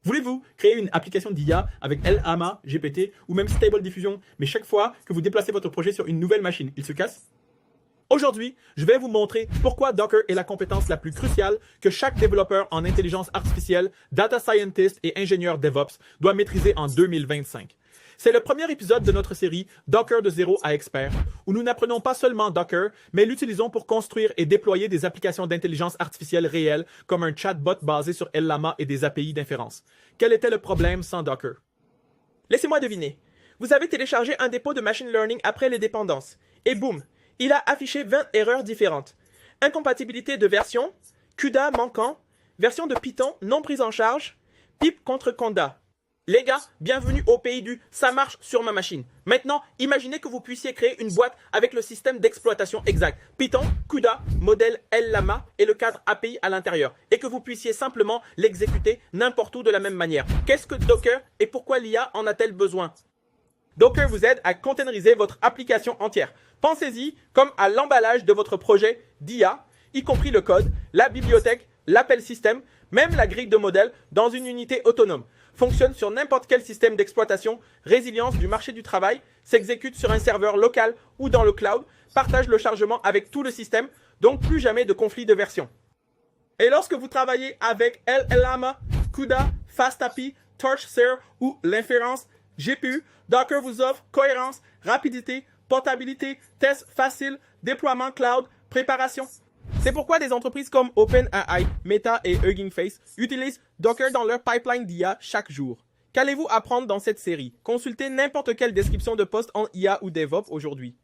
Voulez-vous créer une application d'IA avec Llama, GPT ou même Stable Diffusion, mais chaque fois que vous déplacez votre projet sur une nouvelle machine, il se casse? Aujourd'hui, je vais vous montrer pourquoi Docker est la compétence la plus cruciale que chaque développeur en intelligence artificielle, data scientist et ingénieur DevOps doit maîtriser en 2025. C'est le premier épisode de notre série Docker de zéro à expert, où nous n'apprenons pas seulement Docker, mais l'utilisons pour construire et déployer des applications d'intelligence artificielle réelles, comme un chatbot basé sur Llama et des API d'inférence. Quel était le problème sans Docker? Laissez-moi deviner. Vous avez téléchargé un dépôt de machine learning après les dépendances. Et boum, il a affiché 20 erreurs différentes. Incompatibilité de version, CUDA manquant, version de Python non prise en charge, pip contre Conda. Les gars, bienvenue au pays du « ça marche sur ma machine ». Maintenant, imaginez que vous puissiez créer une boîte avec le système d'exploitation exact, Python, CUDA, modèle Llama et le cadre API à l'intérieur, et que vous puissiez simplement l'exécuter n'importe où de la même manière. Qu'est-ce que Docker et pourquoi l'IA en a-t-elle besoin? Docker vous aide à containeriser votre application entière. Pensez-y comme à l'emballage de votre projet d'IA, y compris le code, la bibliothèque, l'appel système, même la grille de modèle dans une unité autonome. Fonctionne sur n'importe quel système d'exploitation, résilience du marché du travail, s'exécute sur un serveur local ou dans le cloud, partage le chargement avec tout le système, donc plus jamais de conflit de version. Et lorsque vous travaillez avec Llama, CUDA, FastAPI, TorchServe ou l'inférence GPU, Docker vous offre cohérence, rapidité, portabilité, tests faciles, déploiement cloud, préparation. C'est pourquoi des entreprises comme OpenAI, Meta et Hugging Face utilisent Docker dans leur pipeline d'IA chaque jour. Qu'allez-vous apprendre dans cette série? Consultez n'importe quelle description de poste en IA ou DevOps aujourd'hui.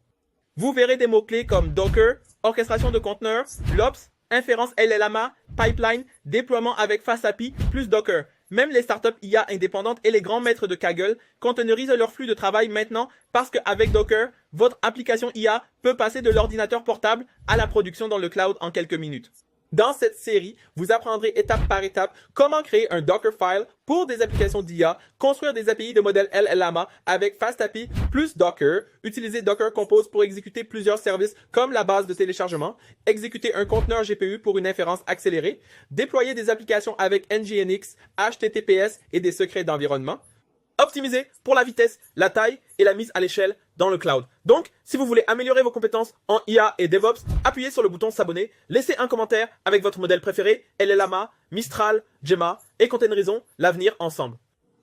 Vous verrez des mots-clés comme Docker, orchestration de conteneurs, l'Ops, inférence Llama, pipeline, déploiement avec FastAPI plus Docker. Même les startups IA indépendantes et les grands maîtres de Kaggle containerisent leur flux de travail maintenant parce qu'avec Docker, votre application IA peut passer de l'ordinateur portable à la production dans le cloud en quelques minutes. Dans cette série, vous apprendrez étape par étape comment créer un Dockerfile pour des applications d'IA, construire des API de modèle Llama avec FastAPI plus Docker, utiliser Docker Compose pour exécuter plusieurs services comme la base de téléchargement, exécuter un conteneur GPU pour une inférence accélérée, déployer des applications avec NGINX, HTTPS et des secrets d'environnement, optimiser pour la vitesse, la taille et la mise à l'échelle dans le cloud. Donc, si vous voulez améliorer vos compétences en IA et DevOps, appuyez sur le bouton s'abonner, laissez un commentaire avec votre modèle préféré, Llama, Mistral, Gemma et containerisons l'avenir ensemble.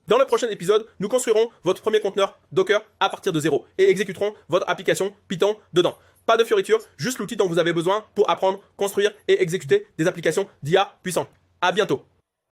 Dans le prochain épisode, nous construirons votre premier conteneur Docker à partir de zéro et exécuterons votre application Python dedans. Pas de fioritures, juste l'outil dont vous avez besoin pour apprendre, construire et exécuter des applications d'IA puissantes. À bientôt.